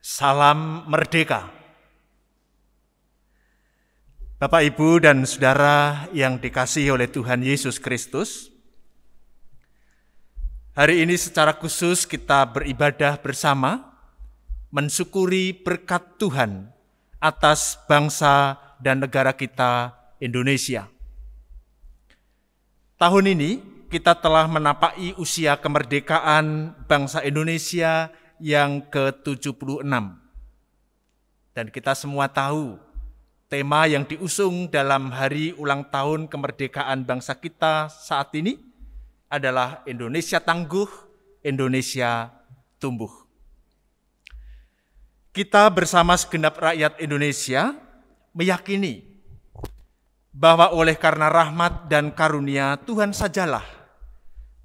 Salam merdeka. Bapak, Ibu, dan Saudara yang dikasihi oleh Tuhan Yesus Kristus, hari ini secara khusus kita beribadah bersama, mensyukuri berkat Tuhan atas bangsa dan negara kita Indonesia. Tahun ini kita telah menapaki usia kemerdekaan bangsa Indonesia yang ke-76. Dan kita semua tahu tema yang diusung dalam hari ulang tahun kemerdekaan bangsa kita saat ini adalah Indonesia tangguh, Indonesia tumbuh. Kita bersama segenap rakyat Indonesia meyakini bahwa oleh karena rahmat dan karunia Tuhan sajalah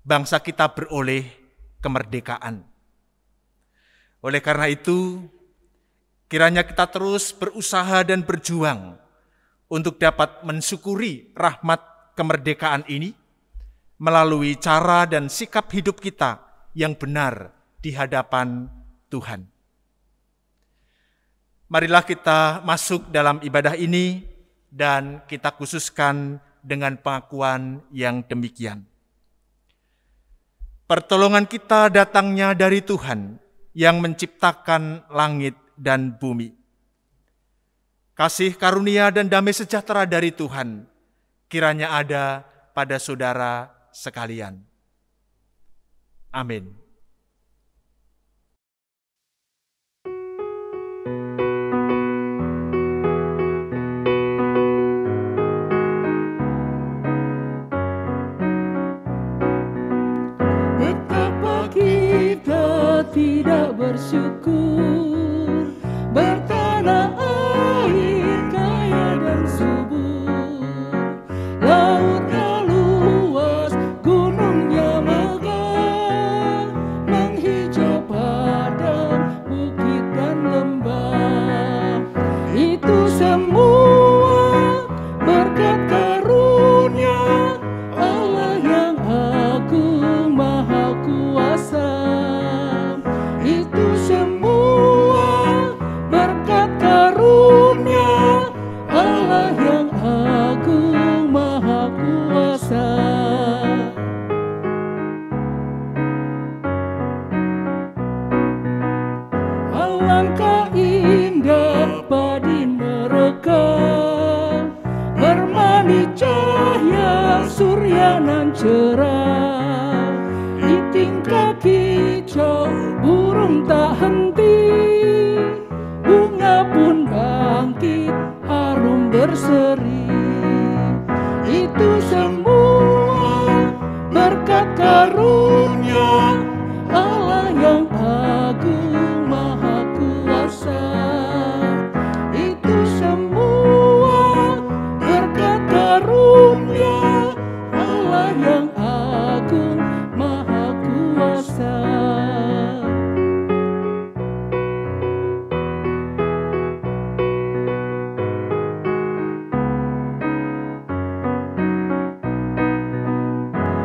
bangsa kita beroleh kemerdekaan. Oleh karena itu, kiranya kita terus berusaha dan berjuang untuk dapat mensyukuri rahmat kemerdekaan ini melalui cara dan sikap hidup kita yang benar di hadapan Tuhan. Marilah kita masuk dalam ibadah ini dan kita khususkan dengan pengakuan yang demikian. Pertolongan kita datangnya dari Tuhan yang menciptakan langit dan bumi. Kasih karunia dan damai sejahtera dari Tuhan kiranya ada pada saudara sekalian. Amin. Betapa kita tidak bersyukur bertanah air kaya dan subur, lautnya luas, gunungnya megah, menghijau padang, bukit dan lembah. Itu semua berkat karunia Allah yang agung maha kuasa. Itu semua berkat karunia Allah yang agung maha kuasa. Alangkah indah padi mereka, bermani cahaya surya nan cerah. Di tingkah kicau burung tak henti, bunga pun bangkit harum berseri. Itu semua berkat karunia Allah yang agung maha kuasa. Itu semua berkat karunia Allah yang agung maha kuasa.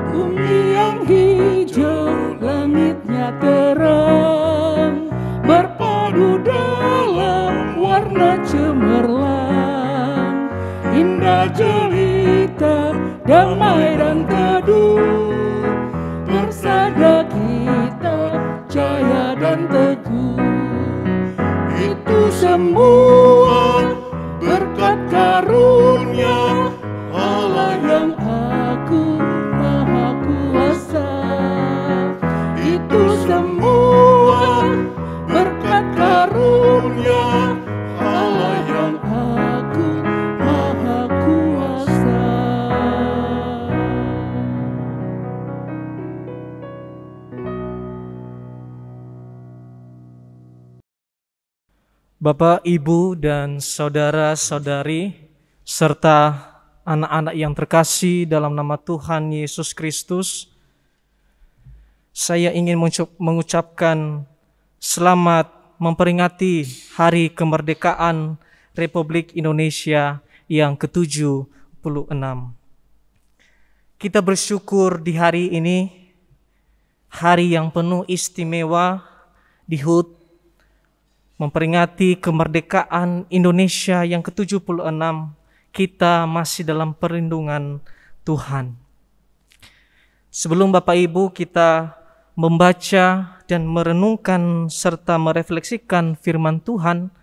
Bumi yang hijau, langitnya terang, berpadu dalam warna cemerlang. Indah jelita, damai dan teduh, bersada kita jaya dan teguh. Itu semua berkat karunia Allah yang agung maha kuasa. Itu semua berkat karunia Allah yang agung maha kuasa. Bapak, Ibu, dan saudara-saudari, serta anak-anak yang terkasih dalam nama Tuhan Yesus Kristus, saya ingin mengucapkan selamat memperingati Hari Kemerdekaan Republik Indonesia yang ke-76. Kita bersyukur di hari ini, hari yang penuh istimewa di HUT memperingati kemerdekaan Indonesia yang ke-76, kita masih dalam perlindungan Tuhan. Sebelum Bapak Ibu kita membaca dan merenungkan serta merefleksikan firman Tuhan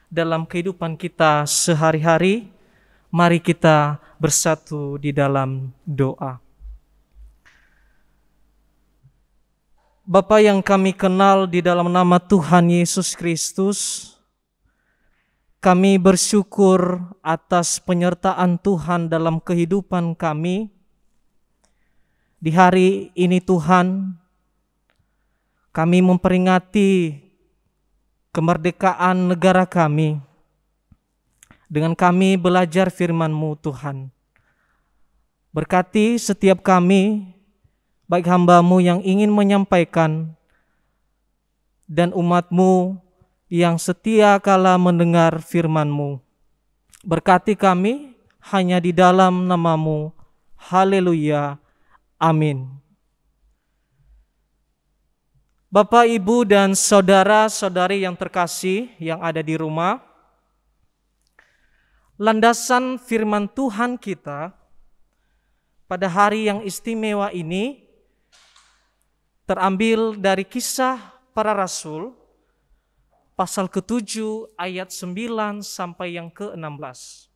dalam kehidupan kita sehari-hari, mari kita bersatu di dalam doa. Bapa yang kami kenal di dalam nama Tuhan Yesus Kristus, kami bersyukur atas penyertaan Tuhan dalam kehidupan kami. Di hari ini Tuhan, kami memperingati kemerdekaan negara kami. Dengan kami belajar firman-Mu Tuhan. Berkati setiap kami, baik hamba-Mu yang ingin menyampaikan dan umat-Mu yang setia kala mendengar firman-Mu. Berkati kami hanya di dalam nama-Mu. Haleluya. Amin. Bapak, Ibu, dan saudara-saudari yang terkasih yang ada di rumah, landasan firman Tuhan kita pada hari yang istimewa ini terambil dari Kisah Para Rasul pasal ke-7 ayat 9 sampai yang ke-16.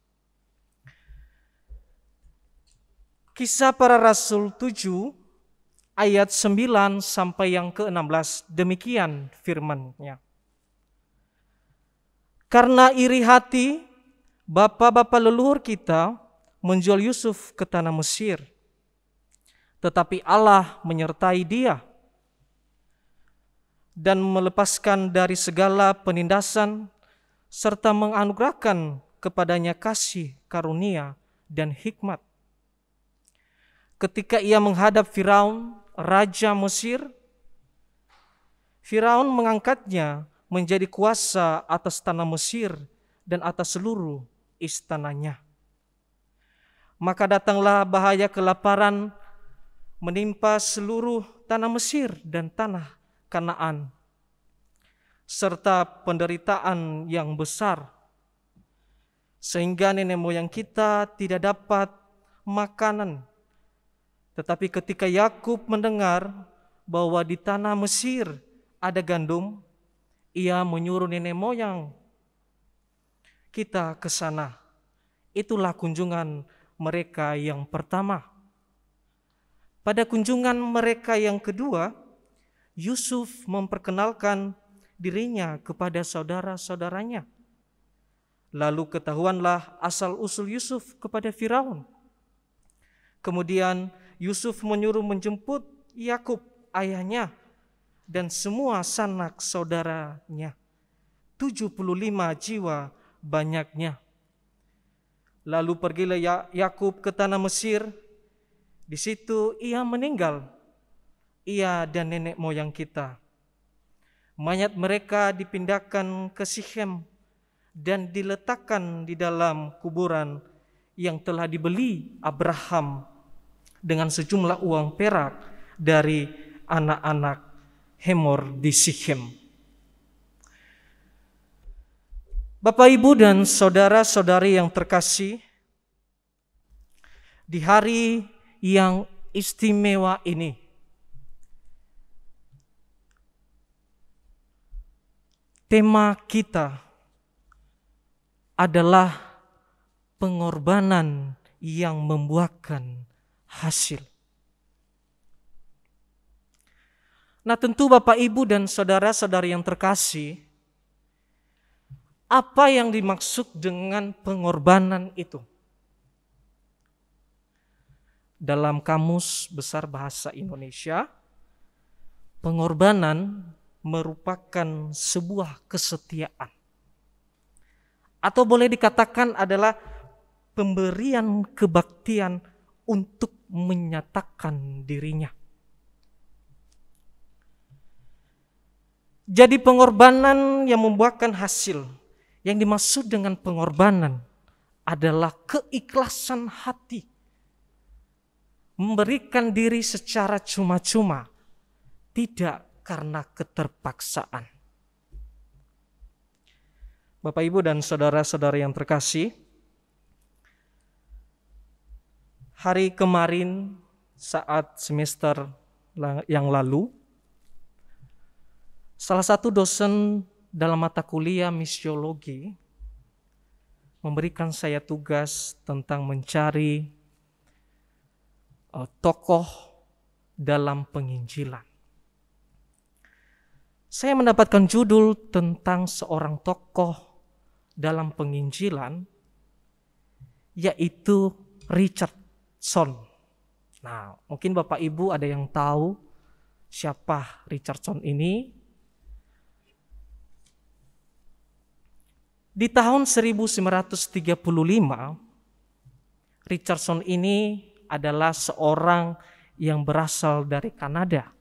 Kisah Para Rasul 7 ayat 9 sampai yang ke-16, demikian firman-Nya. Karena iri hati, bapak-bapak leluhur kita menjual Yusuf ke tanah Mesir, tetapi Allah menyertai dia dan melepaskan dari segala penindasan serta menganugerahkan kepadanya kasih karunia dan hikmat. Ketika ia menghadap Firaun, raja Mesir, Firaun mengangkatnya menjadi kuasa atas tanah Mesir dan atas seluruh istananya. Maka datanglah bahaya kelaparan menimpa seluruh tanah Mesir dan tanah Kanaan, serta penderitaan yang besar, sehingga nenek moyang kita tidak dapat makanan. Tetapi ketika Yakub mendengar bahwa di tanah Mesir ada gandum, ia menyuruh nenek moyang kita ke sana. Itulah kunjungan mereka yang pertama. Pada kunjungan mereka yang kedua, Yusuf memperkenalkan dirinya kepada saudara-saudaranya. Lalu ketahuanlah asal-usul Yusuf kepada Firaun. Kemudian Yusuf menyuruh menjemput Yakub ayahnya dan semua sanak saudaranya, 75 jiwa banyaknya. Lalu pergilah Yakub ke tanah Mesir. Di situ ia meninggal, ia dan nenek moyang kita. Mayat mereka dipindahkan ke Sichem dan diletakkan di dalam kuburan yang telah dibeli Abraham dengan sejumlah uang perak dari anak-anak Hemor di Sichem. Bapak, Ibu, dan saudara-saudari yang terkasih, di hari yang istimewa ini, tema kita adalah pengorbanan yang membuahkan hasil. Nah, tentu Bapak, Ibu, dan saudara-saudari yang terkasih, apa yang dimaksud dengan pengorbanan itu? Dalam Kamus Besar Bahasa Indonesia, pengorbanan merupakan sebuah kesetiaan. Atau boleh dikatakan adalah pemberian kebaktian untuk menyatakan dirinya. Jadi pengorbanan yang membuahkan hasil, yang dimaksud dengan pengorbanan adalah keikhlasan hati, memberikan diri secara cuma-cuma, tidak karena keterpaksaan. Bapak, Ibu, dan saudara-saudara yang terkasih, hari kemarin saat semester yang lalu, salah satu dosen dalam mata kuliah misiologi memberikan saya tugas tentang mencari tokoh dalam penginjilan. Saya mendapatkan judul tentang seorang tokoh dalam penginjilan, yaitu Richardson. Nah, mungkin Bapak Ibu ada yang tahu siapa Richardson ini. Di tahun 1935, Richardson ini adalah seorang yang berasal dari Kanada.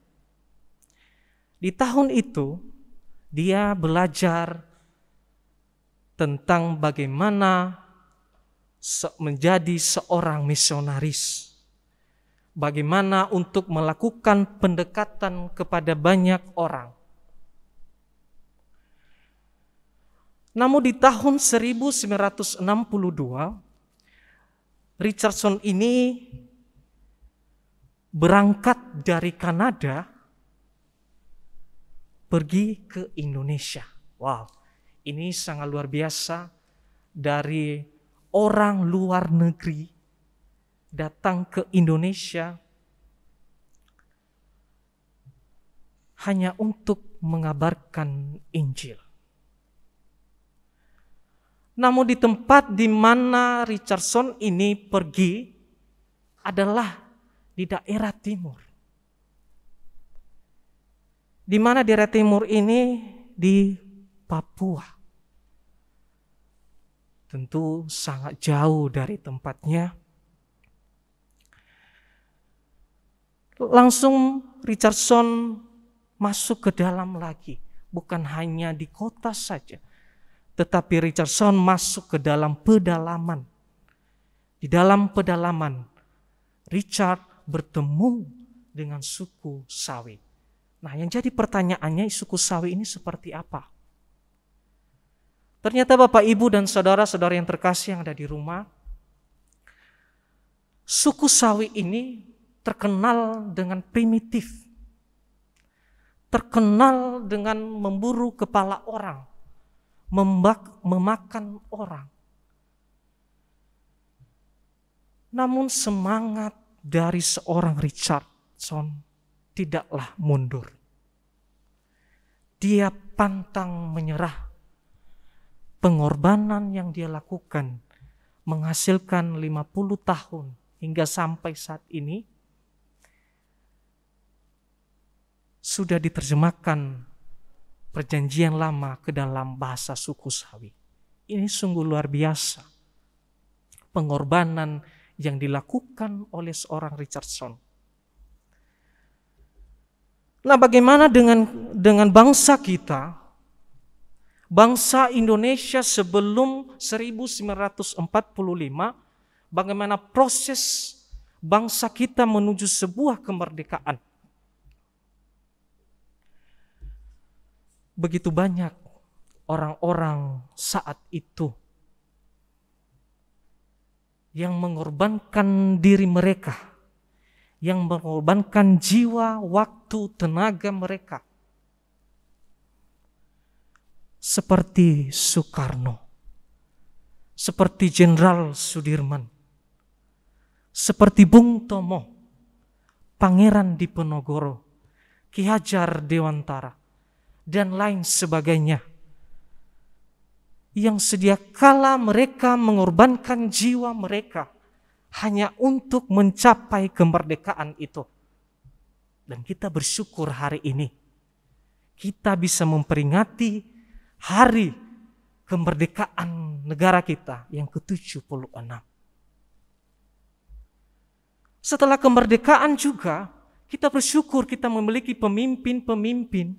Di tahun itu, dia belajar tentang bagaimana menjadi seorang misionaris. Bagaimana untuk melakukan pendekatan kepada banyak orang. Namun di tahun 1962, Richardson ini berangkat dari Kanada pergi ke Indonesia. Wow. Ini sangat luar biasa, dari orang luar negeri datang ke Indonesia hanya untuk mengabarkan Injil. Namun di tempat di mana Richardson ini pergi adalah di daerah timur. Di mana daerah timur ini di Papua. Tentu sangat jauh dari tempatnya. Langsung Richardson masuk ke dalam lagi. Bukan hanya di kota saja, tetapi Richardson masuk ke dalam pedalaman. Di dalam pedalaman, Richard bertemu dengan suku Sawi. Nah, yang jadi pertanyaannya, suku Sawi ini seperti apa? Ternyata Bapak, Ibu, dan saudara-saudara yang terkasih yang ada di rumah, suku Sawi ini terkenal dengan primitif. Terkenal dengan memburu kepala orang, memakan orang. Namun semangat dari seorang Richardson tidaklah mundur. Dia pantang menyerah. Pengorbanan yang dia lakukan menghasilkan 50 tahun hingga sampai saat ini sudah diterjemahkan Perjanjian Lama ke dalam bahasa suku Sawi. Ini sungguh luar biasa. Pengorbanan yang dilakukan oleh seorang Richardson. Nah, bagaimana dengan bangsa kita? Bangsa Indonesia sebelum 1945, bagaimana proses bangsa kita menuju sebuah kemerdekaan. Begitu banyak orang-orang saat itu yang mengorbankan diri mereka, yang mengorbankan jiwa, waktu, tenaga mereka. Seperti Soekarno, seperti Jenderal Sudirman, seperti Bung Tomo, Pangeran Diponegoro, Ki Hajar Dewantara, dan lain sebagainya. Yang sedia kala mereka mengorbankan jiwa mereka hanya untuk mencapai kemerdekaan itu. Dan kita bersyukur hari ini kita bisa memperingati hari kemerdekaan negara kita yang ke-76. Setelah kemerdekaan juga, kita bersyukur kita memiliki pemimpin-pemimpin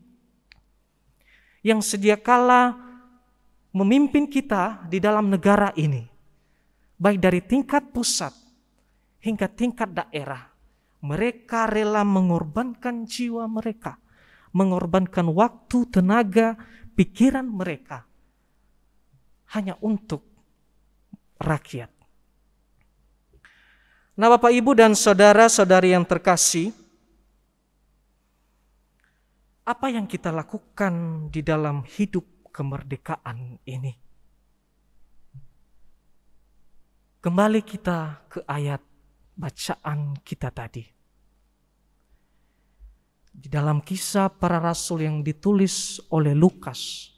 yang sedia kala memimpin kita di dalam negara ini. Baik dari tingkat pusat hingga tingkat daerah. Mereka rela mengorbankan jiwa mereka, mengorbankan waktu, tenaga, pikiran mereka hanya untuk rakyat. Nah, Bapak, Ibu, dan saudara-saudari yang terkasih, apa yang kita lakukan di dalam hidup kemerdekaan ini? Kembali kita ke ayat bacaan kita tadi. Di dalam Kisah Para Rasul yang ditulis oleh Lukas,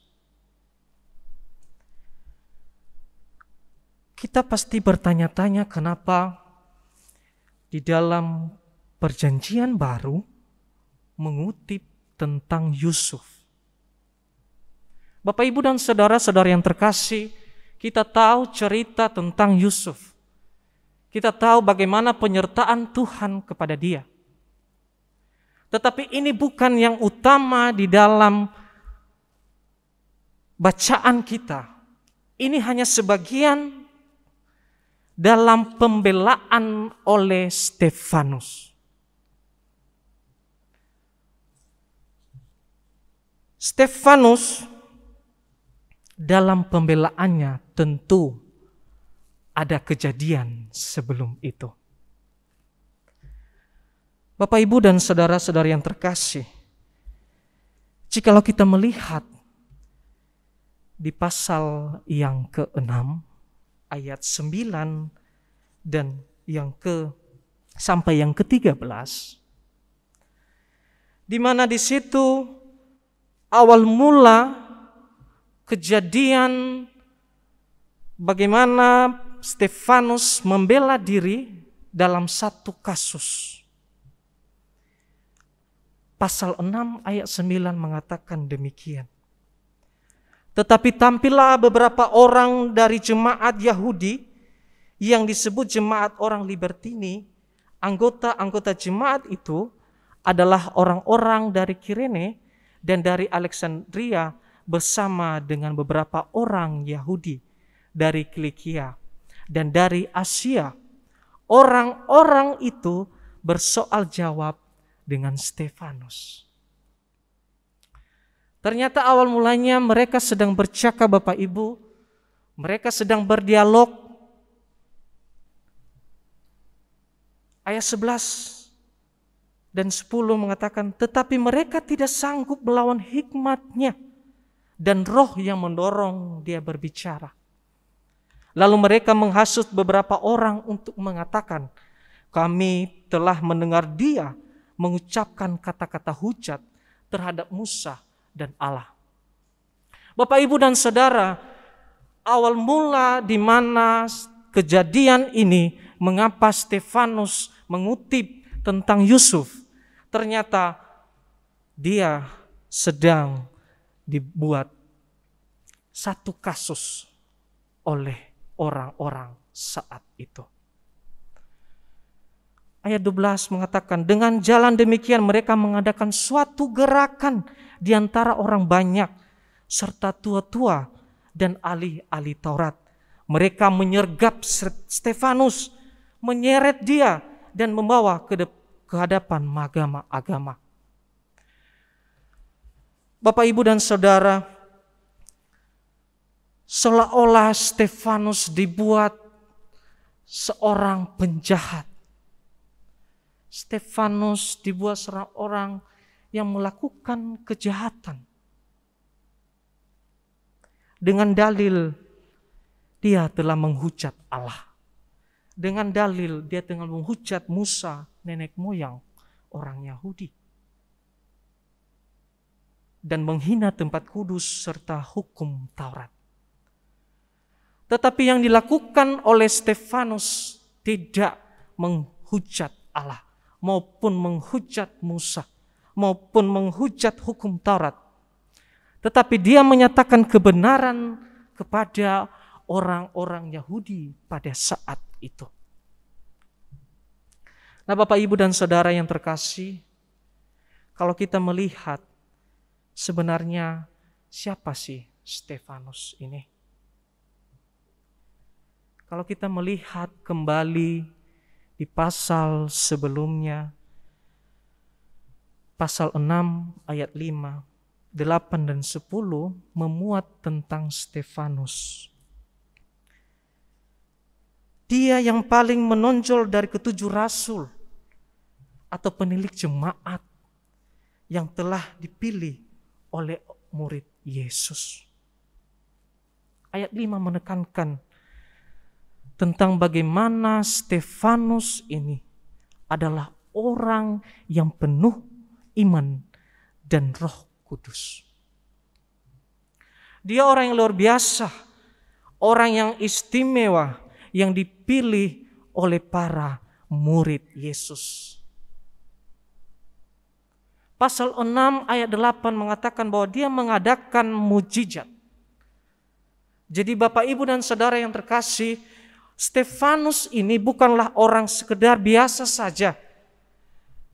kita pasti bertanya-tanya kenapa di dalam Perjanjian Baru mengutip tentang Yusuf. Bapak, Ibu, dan saudara-saudara yang terkasih, kita tahu cerita tentang Yusuf. Kita tahu bagaimana penyertaan Tuhan kepada dia. Tetapi ini bukan yang utama di dalam bacaan kita. Ini hanya sebagian dalam pembelaan oleh Stefanus. Stefanus dalam pembelaannya tentu ada kejadian sebelum itu. Bapak, Ibu, dan saudara-saudari yang terkasih, jikalau kita melihat di pasal yang ke-6 ayat 9 dan sampai yang ke-13, di mana di situ awal mula kejadian bagaimana Stefanus membela diri dalam satu kasus. Pasal 6 ayat 9 mengatakan demikian. Tetapi tampillah beberapa orang dari jemaat Yahudi yang disebut jemaat orang Libertini. Anggota-anggota jemaat itu adalah orang-orang dari Kirene dan dari Alexandria bersama dengan beberapa orang Yahudi dari Kilikia dan dari Asia. Orang-orang itu bersoal jawab dengan Stefanus. Ternyata awal mulanya mereka sedang bercakap, Bapak, Ibu. Mereka sedang berdialog. Ayat 11 dan 10 mengatakan, tetapi mereka tidak sanggup melawan hikmatnya dan roh yang mendorong dia berbicara. Lalu mereka menghasut beberapa orang untuk mengatakan, kami telah mendengar dia mengucapkan kata-kata hujat terhadap Musa dan Allah. Bapak, Ibu, dan saudara, awal mula di mana kejadian ini, mengapa Stefanus mengutip tentang Yusuf, ternyata dia sedang dibuat satu kasus oleh orang-orang saat itu. Ayat 12 mengatakan, dengan jalan demikian mereka mengadakan suatu gerakan di antara orang banyak, serta tua-tua dan ahli-ahli Taurat. Mereka menyergap Stefanus, menyeret dia dan membawa ke hadapan mahkamah. Bapak, Ibu, dan saudara, seolah-olah Stefanus dibuat seorang penjahat. Stefanus dibuat seorang orang yang melakukan kejahatan. Dengan dalil dia telah menghujat Allah. Dengan dalil dia telah menghujat Musa, nenek moyang orang Yahudi. Dan menghina tempat kudus serta hukum Taurat. Tetapi yang dilakukan oleh Stefanus tidak menghujat Allah, maupun menghujat Musa, maupun menghujat hukum Taurat. Tetapi dia menyatakan kebenaran kepada orang-orang Yahudi pada saat itu. Nah, Bapak, Ibu, dan saudara yang terkasih, kalau kita melihat sebenarnya siapa sih Stefanus ini? Kalau kita melihat kembali di pasal sebelumnya, pasal 6 ayat 5, 8 dan 10 memuat tentang Stefanus. Dia yang paling menonjol dari ketujuh rasul atau penilik jemaat yang telah dipilih oleh murid Yesus. Ayat 5 menekankan tentang bagaimana Stefanus ini adalah orang yang penuh iman dan Roh Kudus. Dia orang yang luar biasa, orang yang istimewa, yang dipilih oleh para murid Yesus. Pasal 6 ayat 8 mengatakan bahwa dia mengadakan mujizat. Jadi Bapak, Ibu, dan Saudara yang terkasih, Stefanus ini bukanlah orang sekedar biasa saja.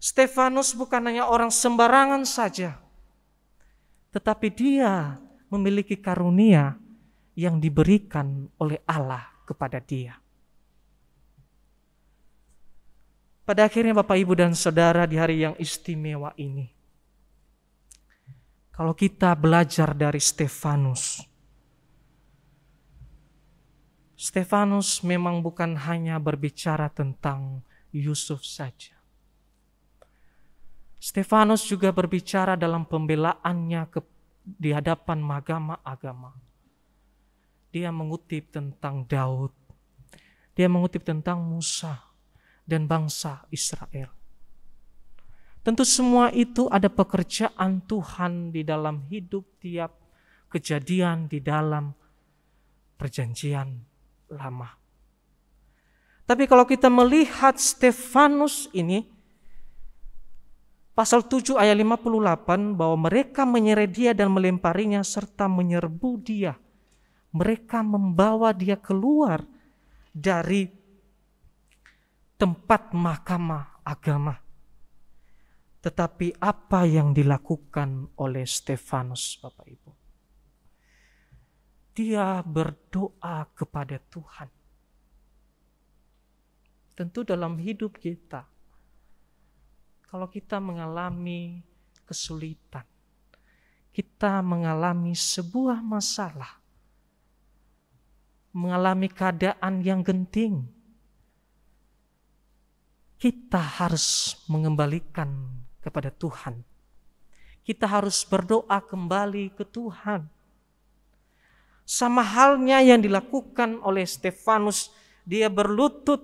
Stefanus bukan hanya orang sembarangan saja. Tetapi dia memiliki karunia yang diberikan oleh Allah kepada dia. Pada akhirnya Bapak, Ibu, dan Saudara, di hari yang istimewa ini, kalau kita belajar dari Stefanus memang bukan hanya berbicara tentang Yusuf saja. Stefanus juga berbicara dalam pembelaannya di hadapan agama-agama. Dia mengutip tentang Daud, dia mengutip tentang Musa dan bangsa Israel. Tentu semua itu ada pekerjaan Tuhan di dalam hidup tiap kejadian di dalam perjanjian lama. Tapi kalau kita melihat Stefanus ini, pasal 7 ayat 58, bahwa mereka menyeret dia dan melemparinya serta menyerbu dia. Mereka membawa dia keluar dari tempat mahkamah agama. Tetapi apa yang dilakukan oleh Stefanus, Bapak Ibu? Dia berdoa kepada Tuhan. Tentu dalam hidup kita, kalau kita mengalami kesulitan, kita mengalami sebuah masalah, mengalami keadaan yang genting, kita harus mengembalikan kepada Tuhan. Kita harus berdoa kembali ke Tuhan. Sama halnya yang dilakukan oleh Stefanus, dia berlutut,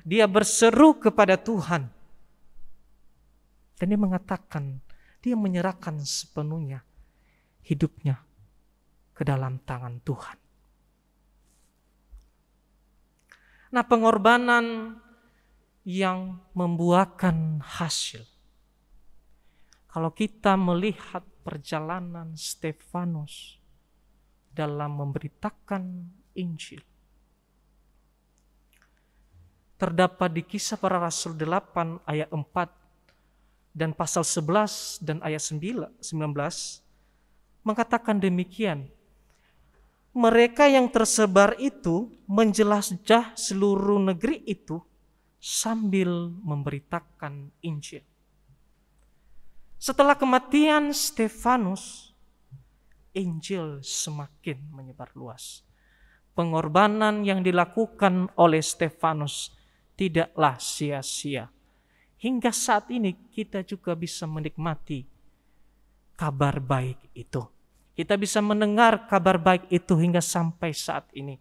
dia berseru kepada Tuhan. Dan dia mengatakan, dia menyerahkan sepenuhnya hidupnya ke dalam tangan Tuhan. Nah, pengorbanan yang membuahkan hasil. Kalau kita melihat perjalanan Stefanus dalam memberitakan Injil, terdapat di Kisah Para Rasul 8 ayat 4 dan pasal 11 dan ayat 19 mengatakan demikian. Mereka yang tersebar itu menjelajah seluruh negeri itu sambil memberitakan Injil. Setelah kematian Stefanus, Injil semakin menyebar luas. Pengorbanan yang dilakukan oleh Stefanus tidaklah sia-sia. Hingga saat ini kita juga bisa menikmati kabar baik itu. Kita bisa mendengar kabar baik itu hingga sampai saat ini.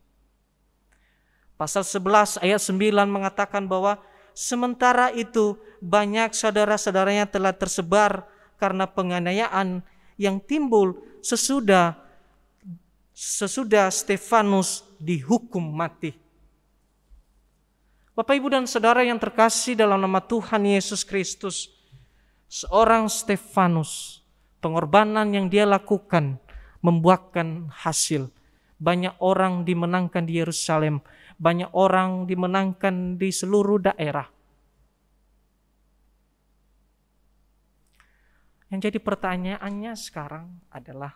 Pasal 11 ayat 9 mengatakan bahwa sementara itu banyak saudara-saudaranya telah tersebar karena penganiayaan yang timbul sesudah Stefanus dihukum mati. Bapak, Ibu, dan Saudara yang terkasih dalam nama Tuhan Yesus Kristus, seorang Stefanus, pengorbanan yang dia lakukan membuahkan hasil. Banyak orang dimenangkan di Yerusalem, banyak orang dimenangkan di seluruh daerah. Yang jadi pertanyaannya sekarang adalah,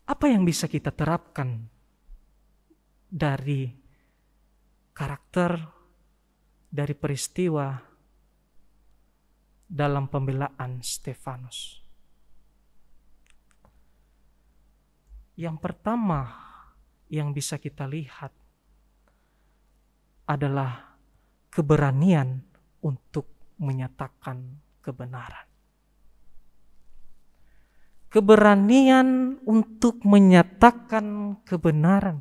apa yang bisa kita terapkan dari karakter, dari peristiwa dalam pembelaan Stefanus? Yang pertama yang bisa kita lihat adalah keberanian untuk menyatakan kebenaran. Keberanian untuk menyatakan kebenaran.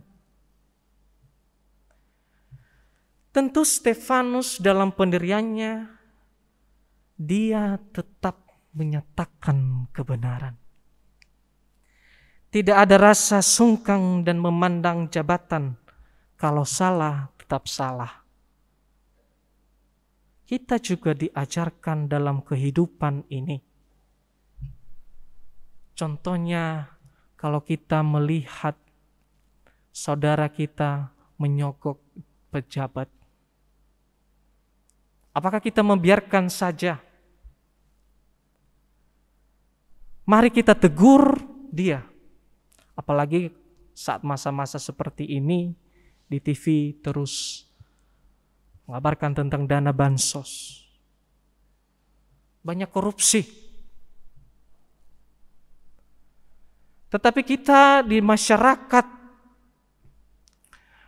Tentu Stefanus dalam pendiriannya, dia tetap menyatakan kebenaran. Tidak ada rasa sungkan dan memandang jabatan. Kalau salah, tetap salah. Kita juga diajarkan dalam kehidupan ini. Contohnya, kalau kita melihat saudara kita menyogok pejabat, apakah kita membiarkan saja? Mari kita tegur dia. Apalagi saat masa-masa seperti ini, di TV terus mengabarkan tentang dana bansos. Banyak korupsi. Tetapi kita di masyarakat,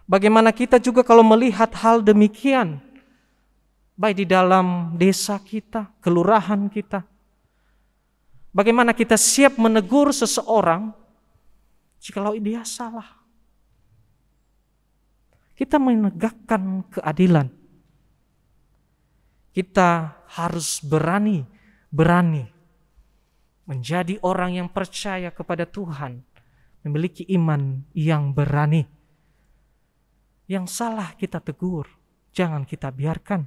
bagaimana kita juga kalau melihat hal demikian, baik di dalam desa kita, kelurahan kita, bagaimana kita siap menegur seseorang jikalau dia salah. Kita menegakkan keadilan. Kita harus berani menjadi orang yang percaya kepada Tuhan, memiliki iman yang berani. Yang salah kita tegur, jangan kita biarkan.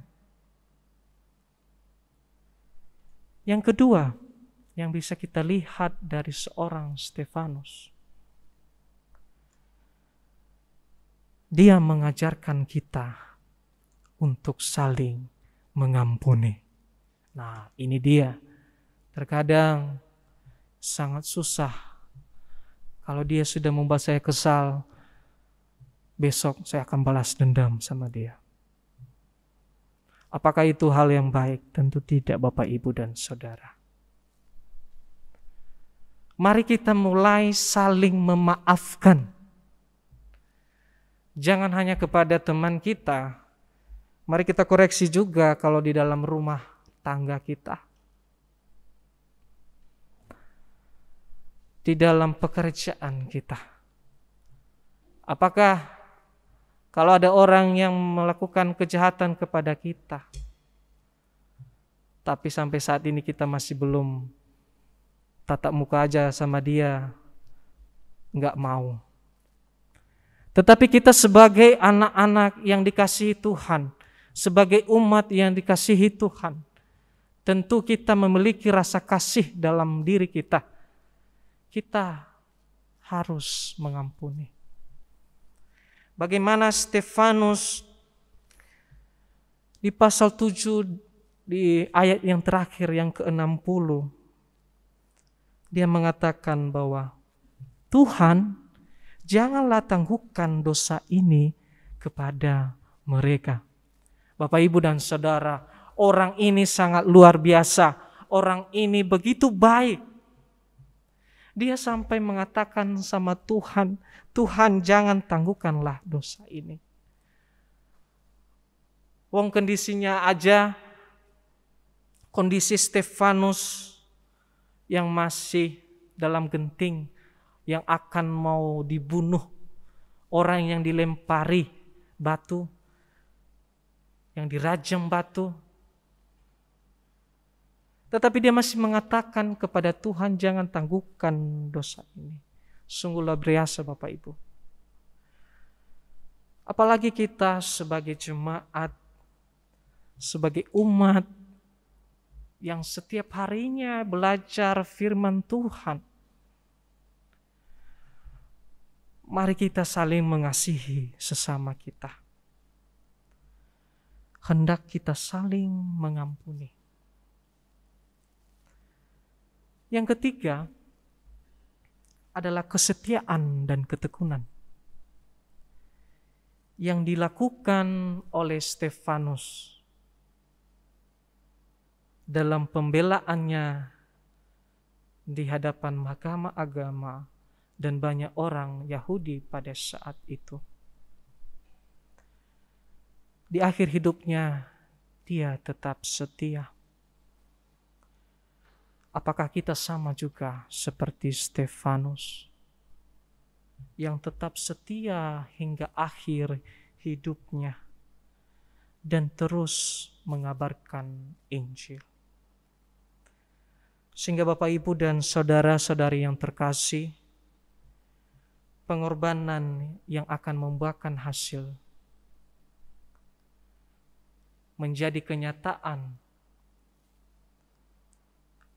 Yang kedua, yang bisa kita lihat dari seorang Stefanus, dia mengajarkan kita untuk saling mengampuni. Nah, ini dia. Terkadang sangat susah. Kalau dia sudah membuat saya kesal, besok saya akan balas dendam sama dia. Apakah itu hal yang baik? Tentu tidak, Bapak, Ibu, dan Saudara. Mari kita mulai saling memaafkan. Jangan hanya kepada teman kita. Mari kita koreksi juga kalau di dalam rumah tangga kita. Di dalam pekerjaan kita. Apakah kalau ada orang yang melakukan kejahatan kepada kita, tapi sampai saat ini kita masih belum tatap muka aja sama dia, nggak mau. Tetapi kita sebagai anak-anak yang dikasihi Tuhan, sebagai umat yang dikasihi Tuhan, tentu kita memiliki rasa kasih dalam diri kita. Kita harus mengampuni. Bagaimana Stefanus di pasal 7 di ayat yang terakhir yang ke-60, dia mengatakan bahwa Tuhan, janganlah tangguhkan dosa ini kepada mereka. Bapak, Ibu, dan Saudara, orang ini sangat luar biasa. Orang ini begitu baik. Dia sampai mengatakan sama Tuhan, Tuhan, jangan tangguhkanlah dosa ini. Wong kondisinya aja, kondisi Stefanus yang masih dalam genting, yang akan mau dibunuh, orang yang dilempari batu, yang dirajam batu. Tetapi dia masih mengatakan kepada Tuhan, jangan tangguhkan dosa ini. Sungguh luar biasa, Bapak, Ibu. Apalagi kita sebagai jemaat, sebagai umat yang setiap harinya belajar firman Tuhan. Mari kita saling mengasihi sesama kita. Hendak kita saling mengampuni. Yang ketiga adalah kesetiaan dan ketekunan yang dilakukan oleh Stefanus dalam pembelaannya di hadapan mahkamah agama dan banyak orang Yahudi pada saat itu. di akhir hidupnya dia tetap setia. Apakah kita sama juga seperti Stefanus yang tetap setia hingga akhir hidupnya dan terus mengabarkan Injil? Sehingga Bapak, Ibu, dan saudara-saudari yang terkasih, pengorbanan yang akan membuahkan hasil menjadi kenyataan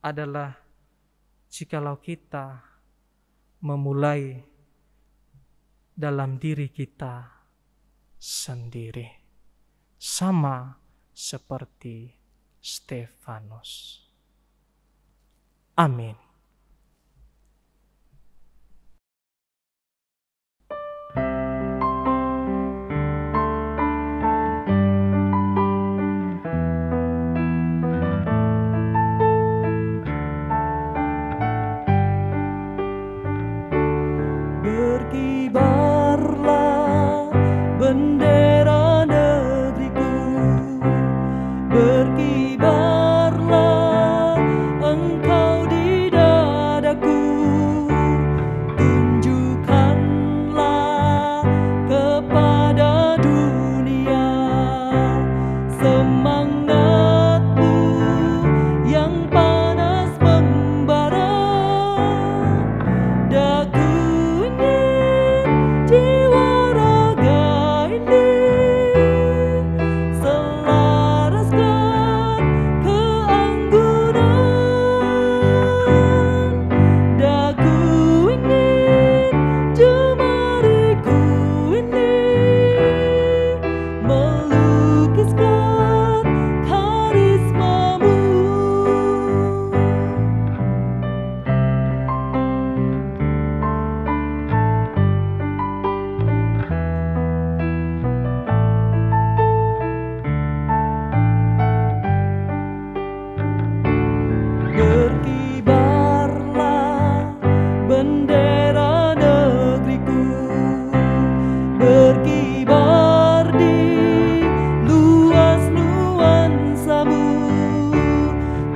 adalah jikalau kita memulai dalam diri kita sendiri, sama seperti Stefanus. Amin. Berkibarlah bendera negeriku, berkibarlah engkau di dadaku, tunjukkanlah kepada dunia semangatmu yang panas membara. Daku jiwa raga ini selaraskan keanggunan. Daku ingin jemariku ini melukiskan karismamu. Berkibarlah bendera negeriku, berkibar di luas nuansamu,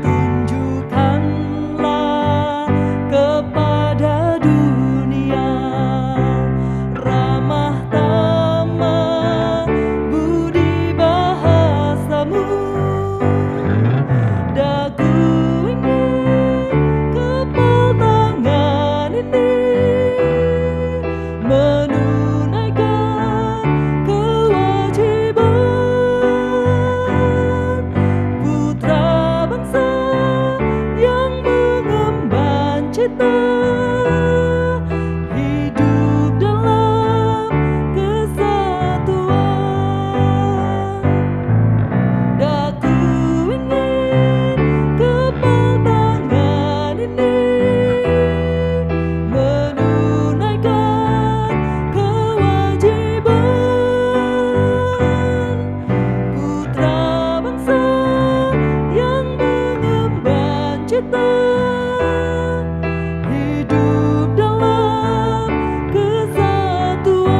tunjukkanlah kepada dunia ramah tamah budi bahasamu. Daku kepal tangan ini menunaikan kewajiban putra bangsa yang mengemban cita, hidup dalam kesatuan. Daku ingin kepal tangan ini menunaikan kewajiban putra bangsa yang mengemban cita, hidup dalam kesatuan.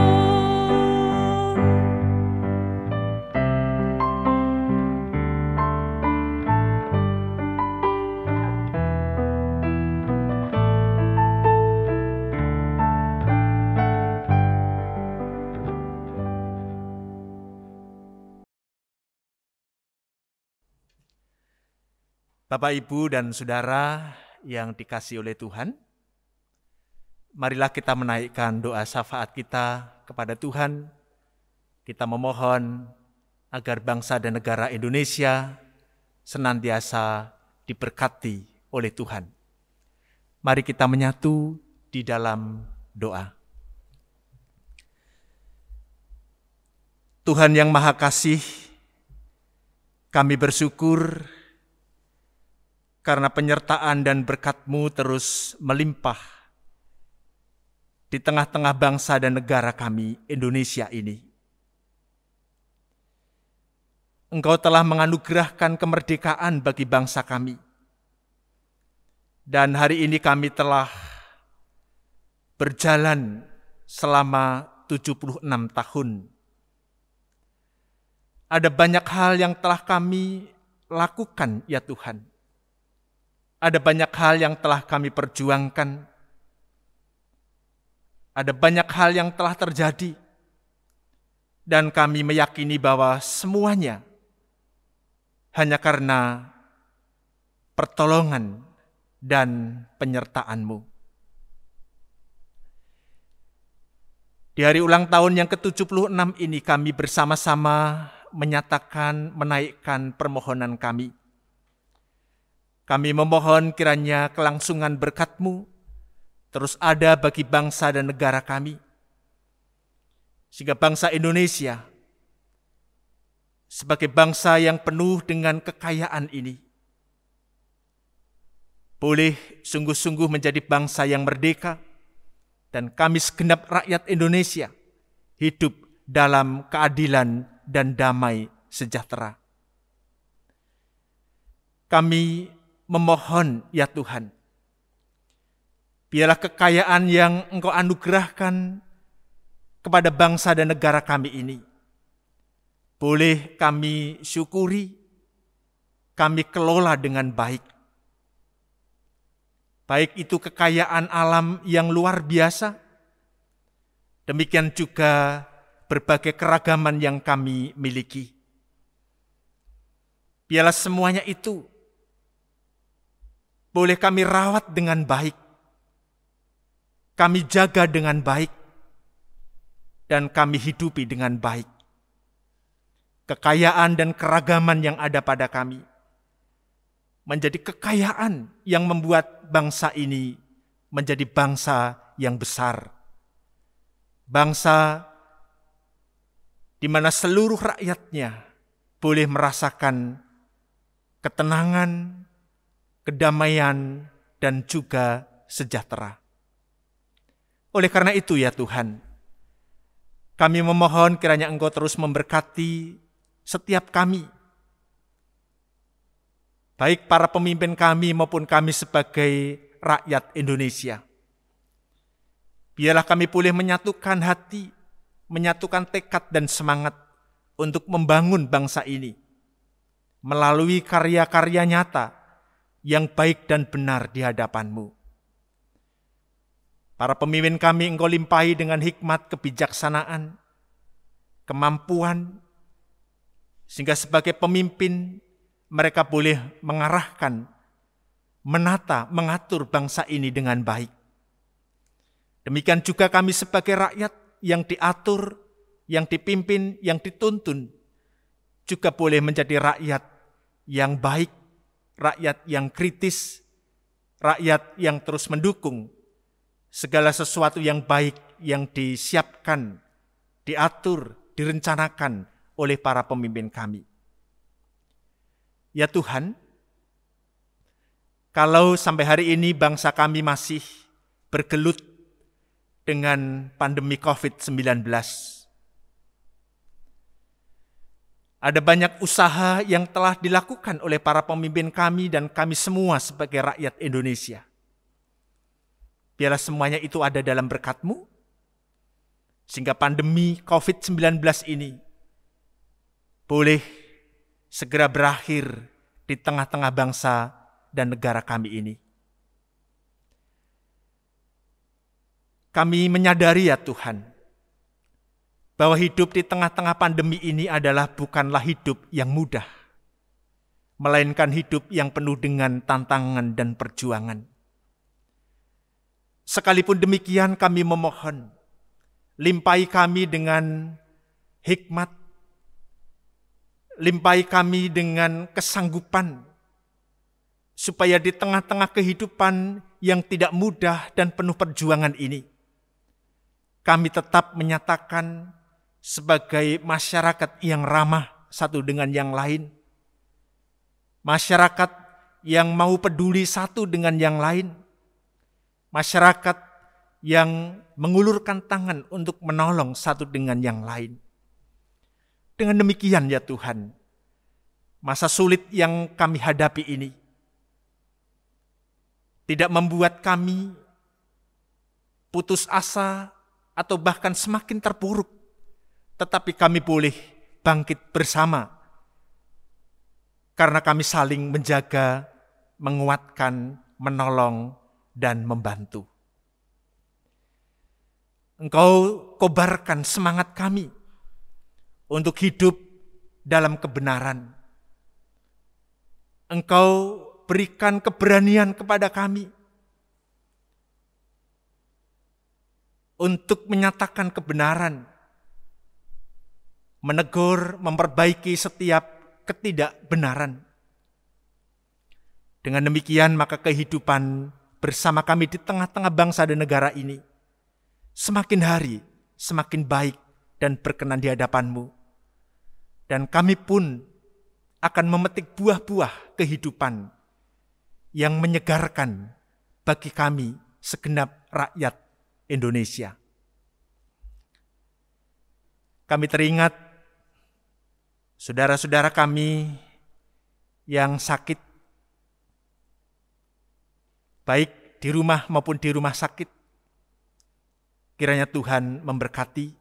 Bapak, Ibu, dan Saudara yang dikasihi oleh Tuhan, marilah kita menaikkan doa syafaat kita kepada Tuhan. Kita memohon agar bangsa dan negara Indonesia senantiasa diberkati oleh Tuhan. Mari kita menyatu di dalam doa. Tuhan yang Maha Kasih, kami bersyukur karena penyertaan dan berkat-Mu terus melimpah di tengah-tengah bangsa dan negara kami, Indonesia ini. Engkau telah menganugerahkan kemerdekaan bagi bangsa kami. Dan hari ini kami telah berjalan selama 76 tahun Ada banyak hal yang telah kami lakukan, ya Tuhan. Ada banyak hal yang telah kami perjuangkan. Ada banyak hal yang telah terjadi. Dan kami meyakini bahwa semuanya hanya karena pertolongan dan penyertaan-Mu. Di hari ulang tahun yang ke-76 ini kami bersama-sama menaikkan permohonan kami. Kami memohon kiranya kelangsungan berkat-Mu terus ada bagi bangsa dan negara kami. Sehingga bangsa Indonesia sebagai bangsa yang penuh dengan kekayaan ini boleh sungguh-sungguh menjadi bangsa yang merdeka, dan kami segenap rakyat Indonesia hidup dalam keadilan dan damai sejahtera. Kami memohon, ya Tuhan, biarlah kekayaan yang Engkau anugerahkan kepada bangsa dan negara kami ini boleh kami syukuri, kami kelola dengan baik. Baik itu kekayaan alam yang luar biasa, demikian juga berbagai keragaman yang kami miliki. Biarlah semuanya itu boleh kami rawat dengan baik, kami jaga dengan baik, dan kami hidupi dengan baik. Kekayaan dan keragaman yang ada pada kami menjadi kekayaan yang membuat bangsa ini menjadi bangsa yang besar. Bangsa di mana seluruh rakyatnya boleh merasakan ketenangan, kedamaian, dan juga sejahtera. Oleh karena itu, ya Tuhan, kami memohon kiranya Engkau terus memberkati setiap kami, baik para pemimpin kami maupun kami sebagai rakyat Indonesia. Biarlah kami boleh menyatukan hati, menyatukan tekad dan semangat untuk membangun bangsa ini melalui karya-karya nyata yang baik dan benar di hadapan-Mu. Para pemimpin kami Engkau limpahi dengan hikmat, kebijaksanaan, kemampuan, sehingga sebagai pemimpin mereka boleh mengarahkan, menata, mengatur bangsa ini dengan baik. Demikian juga kami sebagai rakyat yang diatur, yang dipimpin, yang dituntun, juga boleh menjadi rakyat yang baik, rakyat yang kritis, rakyat yang terus mendukung segala sesuatu yang baik yang disiapkan, diatur, direncanakan oleh para pemimpin kami. Ya Tuhan, kalau sampai hari ini bangsa kami masih bergelut dengan pandemi COVID-19, ada banyak usaha yang telah dilakukan oleh para pemimpin kami dan kami semua sebagai rakyat Indonesia. Biarlah semuanya itu ada dalam berkat-Mu, sehingga pandemi COVID-19 ini boleh segera berakhir di tengah-tengah bangsa dan negara kami ini. Kami menyadari, ya Tuhan, bahwa hidup di tengah-tengah pandemi ini bukanlah hidup yang mudah, melainkan hidup yang penuh dengan tantangan dan perjuangan. Sekalipun demikian kami memohon, limpahi kami dengan hikmat, limpahi kami dengan kesanggupan, supaya di tengah-tengah kehidupan yang tidak mudah dan penuh perjuangan ini, kami tetap menyatakan sebagai masyarakat yang ramah satu dengan yang lain, masyarakat yang mau peduli satu dengan yang lain, masyarakat yang mengulurkan tangan untuk menolong satu dengan yang lain. Dengan demikian, ya Tuhan, masa sulit yang kami hadapi ini tidak membuat kami putus asa atau bahkan semakin terpuruk, tetapi kami boleh bangkit bersama, karena kami saling menjaga, menguatkan, menolong, dan membantu. Engkau kobarkan semangat kami untuk hidup dalam kebenaran. Engkau berikan keberanian kepada kami untuk menyatakan kebenaran, menegur, memperbaiki setiap ketidakbenaran. Dengan demikian maka kehidupan bersama kami di tengah-tengah bangsa dan negara ini semakin hari semakin baik dan berkenan di hadapan-Mu. Dan kami pun akan memetik buah-buah kehidupan yang menyegarkan bagi kami segenap rakyat Indonesia. Kami teringat saudara-saudara kami yang sakit, baik di rumah maupun di rumah sakit. Kiranya Tuhan memberkati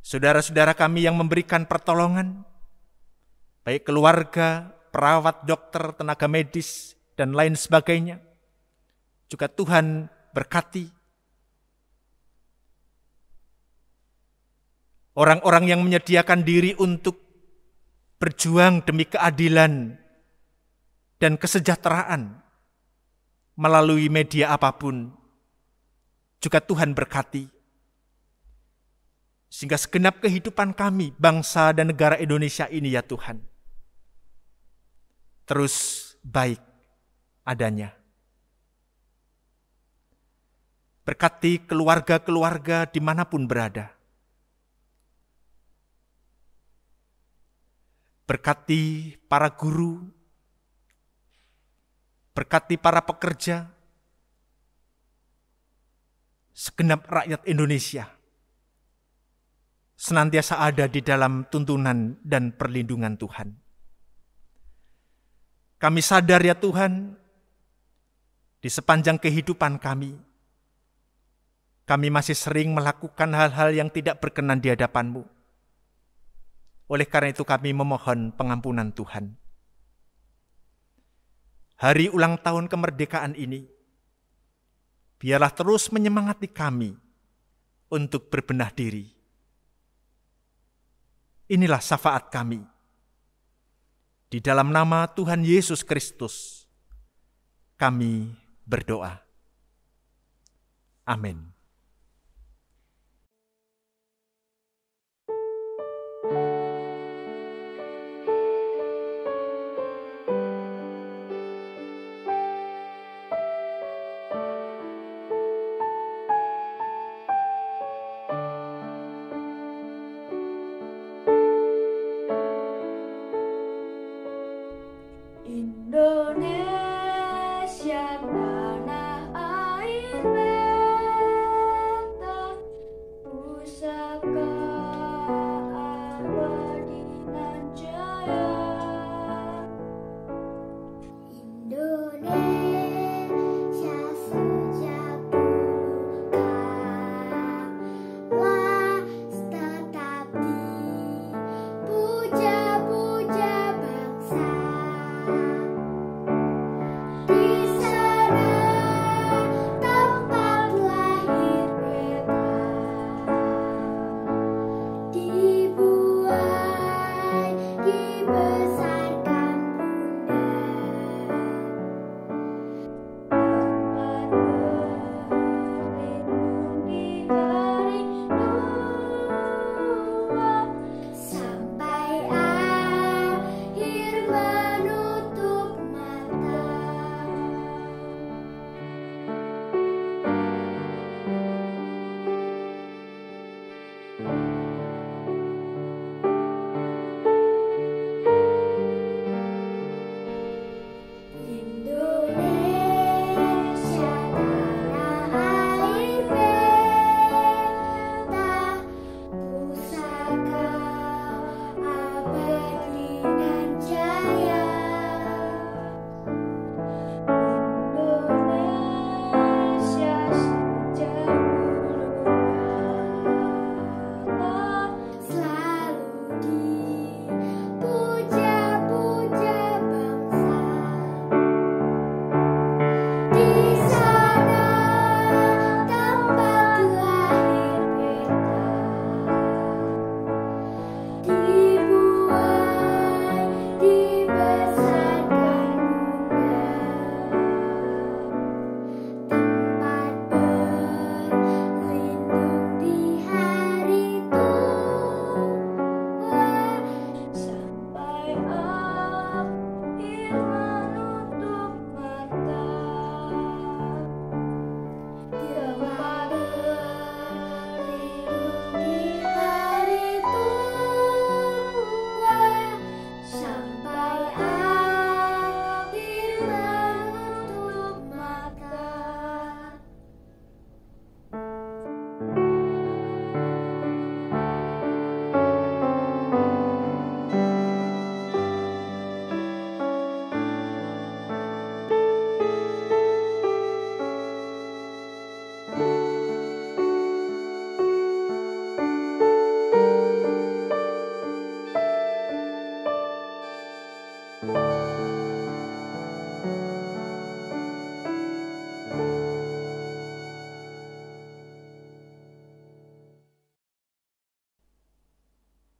saudara-saudara kami yang memberikan pertolongan, baik keluarga, perawat, dokter, tenaga medis, dan lain sebagainya. Juga Tuhan berkati orang-orang yang menyediakan diri untuk berjuang demi keadilan dan kesejahteraan melalui media apapun. Juga Tuhan berkati, sehingga segenap kehidupan kami, bangsa dan negara Indonesia ini ya Tuhan, terus baik adanya. Berkati keluarga-keluarga dimanapun berada. Berkati para guru, berkati para pekerja, segenap rakyat Indonesia senantiasa ada di dalam tuntunan dan perlindungan Tuhan. Kami sadar ya Tuhan, di sepanjang kehidupan kami masih sering melakukan hal-hal yang tidak berkenan di hadapan-Mu. Oleh karena itu kami memohon pengampunan Tuhan. Hari ulang tahun kemerdekaan ini, biarlah terus menyemangati kami untuk berbenah diri. Inilah syafaat kami. Di dalam nama Tuhan Yesus Kristus, kami berdoa. Amin. Indonesia tanah air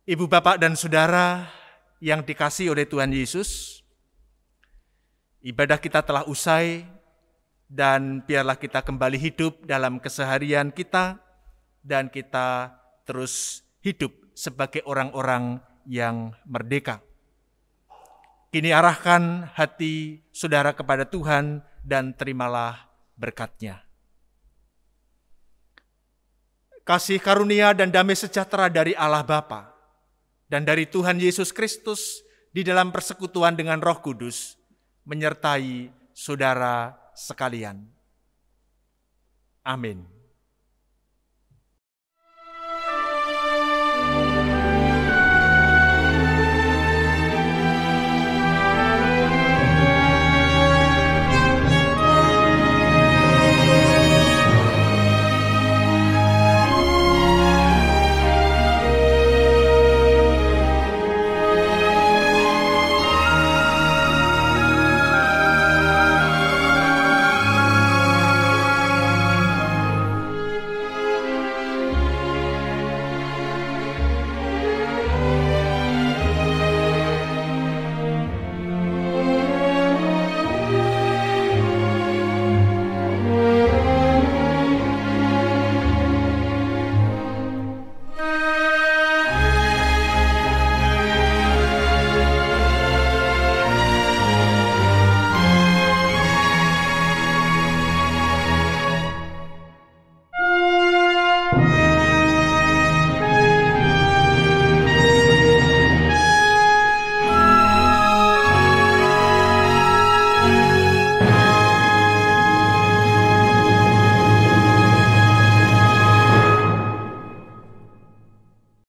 Ibu, bapak, dan saudara yang dikasihi oleh Tuhan Yesus, ibadah kita telah usai dan biarlah kita kembali hidup dalam keseharian kita dan kita terus hidup sebagai orang-orang yang merdeka. Kini arahkan hati saudara kepada Tuhan dan terimalah berkat-Nya. Kasih karunia dan damai sejahtera dari Allah Bapa dan dari Tuhan Yesus Kristus di dalam persekutuan dengan Roh Kudus menyertai saudara sekalian. Amin.